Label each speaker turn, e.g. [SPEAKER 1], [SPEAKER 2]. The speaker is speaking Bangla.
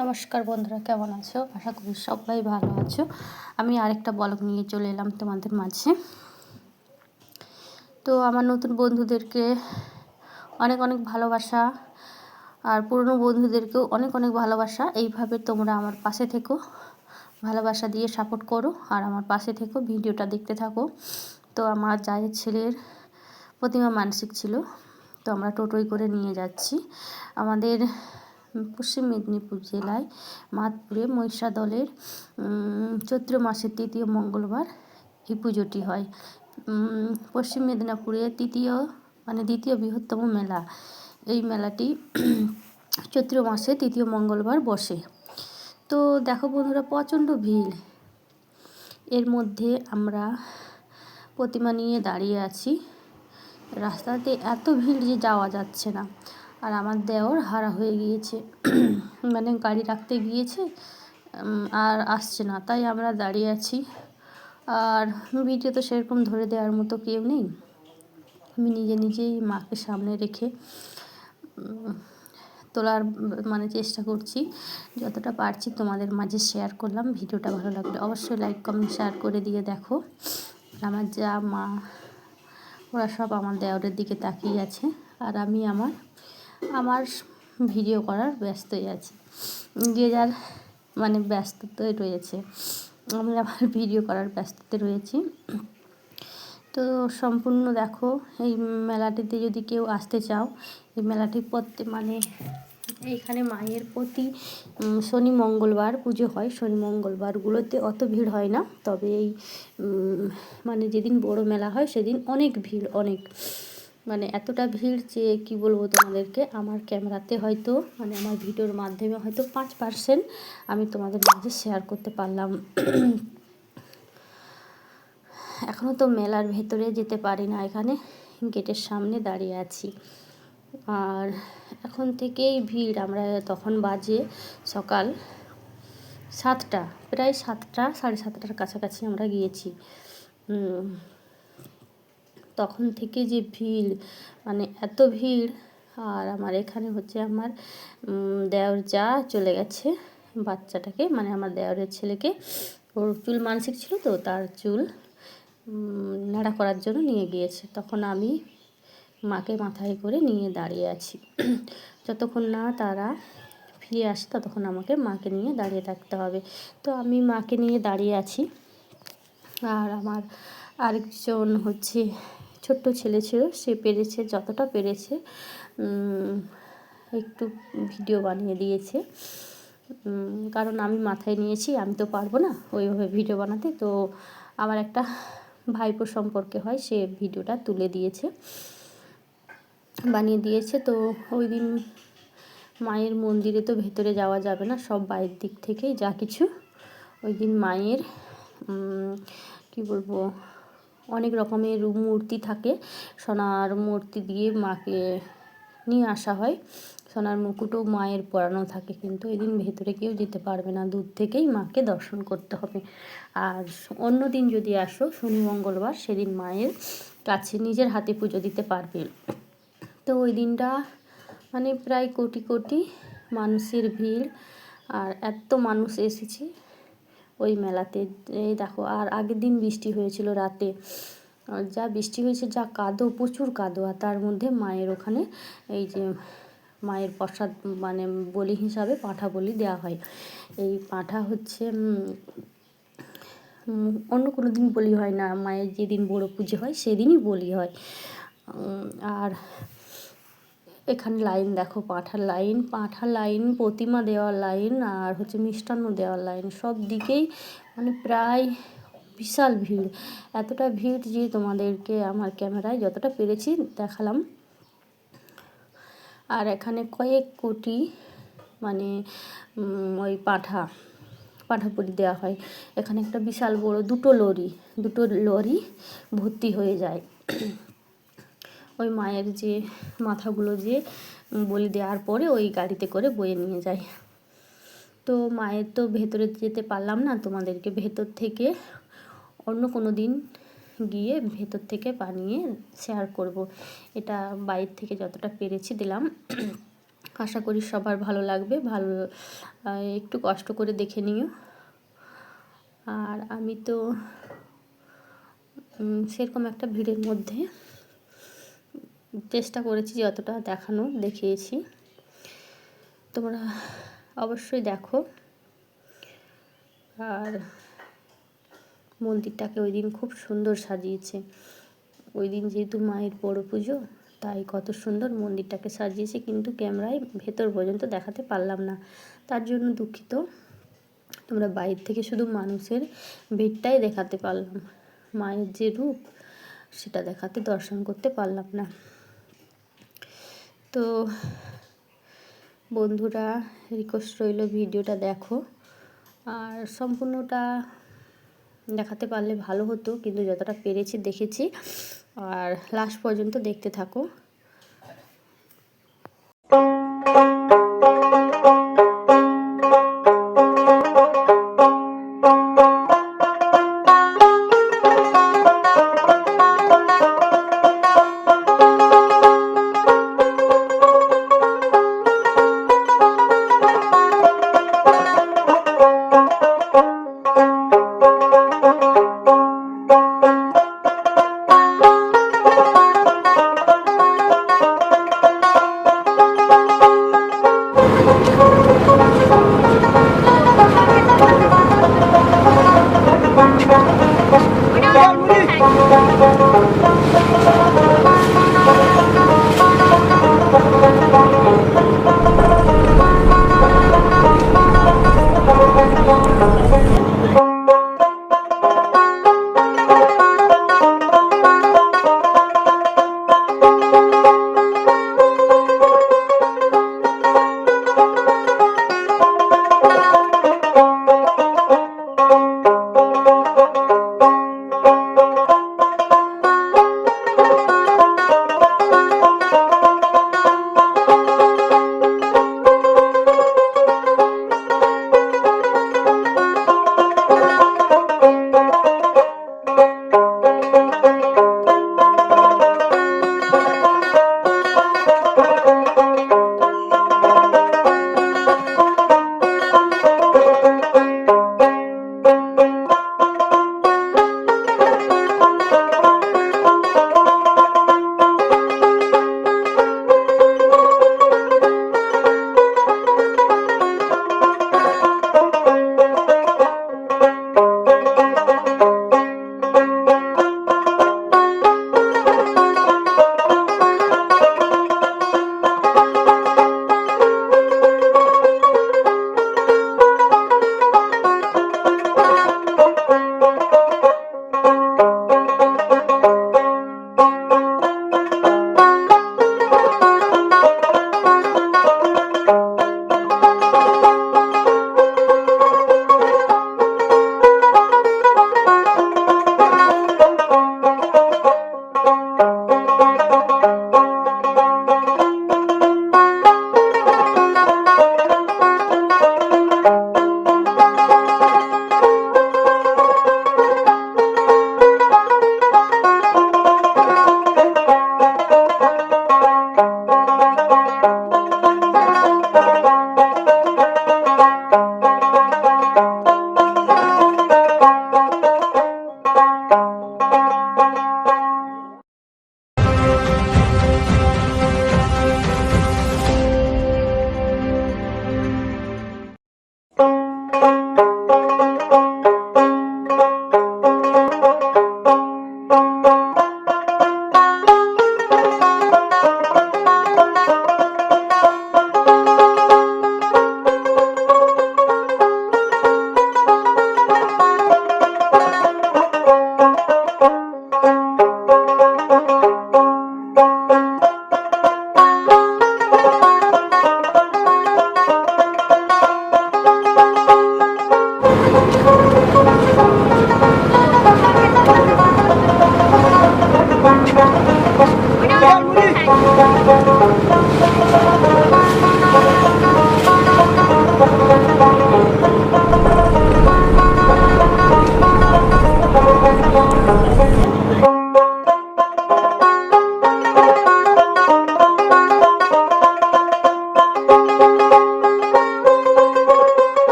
[SPEAKER 1] নমস্কার বন্ধুরা, কেমন আছো? আশা করি সবাই ভালো আছো। আমি আরেকটা ব্লগ নিয়ে চলে এলাম তোমাদের মাঝে। তো আমার নতুন বন্ধুদেরকে অনেক অনেক ভালোবাসা, আর পুরনো বন্ধুদেরকেও অনেক অনেক ভালোবাসা। এইভাবে তোমরা আমার পাশে থেকো, ভালোবাসা দিয়ে সাপোর্ট করো আর আমার পাশে থেকো, ভিডিওটা দেখতে থাকো। তো আমার জায়ের ছেলের প্রতিমা মানসিক ছিল, তো আমরা টোটোয় করে নিয়ে যাচ্ছি। আমাদের পশ্চিম মেদিনীপুর জেলায় মাদপুরে মহিষাদলের চৈত্র মাসের তৃতীয় মঙ্গলবার এই পুজোটি হয়। পশ্চিম মেদিনীপুরে দ্বিতীয় বৃহত্তম মেলা। এই মেলাটি চৈত্র মাসে তৃতীয় মঙ্গলবার বসে। তো দেখো বন্ধুরা, প্রচণ্ড ভিড়। এর মধ্যে আমরা প্রতিমা নিয়ে দাঁড়িয়ে আছি। রাস্তাতে এত ভিড় যে যাওয়া যাচ্ছে না। আর আমার দেওর হারা হয়ে গিয়েছে, মানে গাড়ি রাখতে গিয়েছে আর আসছে না, তাই আমরা দাঁড়িয়ে আছি। আর ভিডিও তো সেরকম ধরে দেওয়ার মতো কেউ নেই। আমি নিজেই মাকে সামনে রেখে তোলার চেষ্টা করছি, যতটা পারছি তোমাদের মাঝে শেয়ার করলাম। ভিডিওটা ভালো লাগলে অবশ্যই লাইক কমেন্ট শেয়ার করে দিয়ে দেখো। আমার যা মা ওরা সব আমার দেওরের দিকে তাকিয়ে আছে, আর আমি আমার ভিডিও করার ব্যস্তই আছি। যে যার ব্যস্ততায় রয়েছে, আমি আমার ভিডিও করার ব্যস্ততে রয়েছি। তো সম্পূর্ণ দেখো, এই মেলাটিতে যদি কেউ আসতে চাও, এই মেলাটি এইখানে মায়ের প্রতি শনি মঙ্গলবার পুজো হয়। শনি মঙ্গলবারগুলোতে অত ভিড় হয় না, তবে এই যেদিন বড় মেলা হয় সেদিন অনেক ভিড়, অনেক এতটা ভিড় যে কি বলবো তোমাদেরকে। আমার ক্যামেরাতে হয়তো আমার ভিডিওর মাধ্যমে হয়তো 5% আমি তোমাদের মাঝে শেয়ার করতে পারলাম। এখনও তো মেলার ভেতরে যেতে পারি না, এখানে গেটের সামনে দাঁড়িয়ে আছি। আর এখন থেকেই ভিড়। আমরা তখন বাজে সকাল 7টা, প্রায় 7টা, 7:30টার কাছাকাছি আমরা গিয়েছি। তখন থেকে যে ভিড়, এত ভিড়। আর আমার এখানে হচ্ছে আমার দেওর যা চলে গেছে বাচ্চাটাকে, আমার দেওরের ছেলেকে, ওর চুল মানসিক ছিল, তো তার চুল নাড়া করার জন্য নিয়ে গিয়েছে। তখন আমি মাকে মাথায় করে নিয়ে দাঁড়িয়ে আছি। যতক্ষণ না তারা ফিরে আসে ততক্ষণ আমাকে মাকে নিয়ে দাঁড়িয়ে থাকতে হবে। তো আমি মাকে নিয়ে দাঁড়িয়ে আছি। আর আমার আরেকজন ছোট্ট ছেলে ছিল, সে পেরেছে, যতটা পেরেছে একটু ভিডিও বানিয়ে দিয়েছে। কারণ আমি মাথায় নিয়েছি, আমি তো পারবো না ওইভাবে ভিডিও বানাতে। তো আমার একটা ভাইপো সম্পর্কে হয়, সে ভিডিওটা তুলে দিয়েছে, বানিয়ে দিয়েছে। তো ওই দিন মায়ের মন্দিরে তো ভেতরে যাওয়া যাবে না, সব বাইরের দিক থেকেই যা কিছু। ওই দিন মায়ের কি বলবো, অনেক রকমের মূর্তি থাকে, সোনার মূর্তি দিয়ে মাকে নিয়ে আসা হয়। সোনার মুকুটও মায়ের পরানো থাকে, কিন্তু এদিন ভেতরে কেউ যেতে পারবে না, দূর থেকেই মাকে দর্শন করতে হবে। আর অন্য দিন যদি আসো, শনি মঙ্গলবার, সেদিন মায়ের কাছে নিজের হাতে পুজো দিতে পারবে। তো ওই দিনটা প্রায় কোটি কোটি মানুষের ভিড়, আর এত মানুষ এসেছে ওই মেলাতে। এই দেখো, আর আগের দিন বৃষ্টি হয়েছিল রাতে, যা বৃষ্টি হয়েছে, যা কাদো, প্রচুর কাদো। আর তার মধ্যে মায়ের ওখানে এই যে মায়ের প্রসাদ বলি হিসাবে পাঁঠা বলি দেওয়া হয়। এই পাঁঠা অন্য কোনো দিন বলি হয় না, মায়ের যেদিন বড় পুজো হয় সেদিনই বলি হয়। আর এখানে লাইন দেখো, পাঁঠার লাইন, প্রতিমা দেওয়ার লাইন, আর মিষ্টান্ন দেওয়ার লাইন, সব দিকেই প্রায় বিশাল ভিড়। এতটা ভিড় যে তোমাদেরকে আমার ক্যামেরায় যতটা পেরেছি দেখালাম। আর এখানে কয়েক কোটি ওই পাঁঠাপুরি দেওয়া হয়। এখানে একটা বিশাল বড় দুটো লরি ভর্তি হয়ে যায়। ওই মায়ের যে মাথাগুলো যে বলি দেওয়ার পরে ওই গাড়িতে করে বয়ে নিয়ে যায়। তো মায়ের তো ভেতরে যেতে পারলাম না, তোমাদেরকে ভেতর থেকে অন্য কোনো দিন গিয়ে ভেতর থেকে বানিয়ে শেয়ার করব। এটা বাইরে থেকে যতটা পেরেছি দিলাম। আশা করি সবার ভালো লাগবে। একটু কষ্ট করে দেখে নিও। আর আমি তো সেরকম একটা ভিড়ের মধ্যে চেষ্টা করেছি যতটা দেখিয়েছি, তোমরা অবশ্যই দেখো। আর মন্দিরটাকে ওই দিন খুব সুন্দর সাজিয়েছে। ওই দিন যেহেতু মায়ের বড় পুজো, তাই কত সুন্দর মন্দিরটাকে সাজিয়েছে, কিন্তু ক্যামেরায় ভেতর পর্যন্ত দেখাতে পারলাম না, তার জন্য দুঃখিত। তোমরা বাইরে থেকে শুধু মানুষের ভিড়টাই দেখাতে পারলাম, মায়ের যে রূপ সেটা দর্শন করতে পারলাম না। তো বন্ধুরা, রিকোয়েস্ট রইল ভিডিওটা দেখো, আর সম্পূর্ণটা দেখাতে পারলে ভালো হতো, কিন্তু যতটা পেরেছি দেখেছি। আর লাস্ট পর্যন্ত দেখতে থাকো।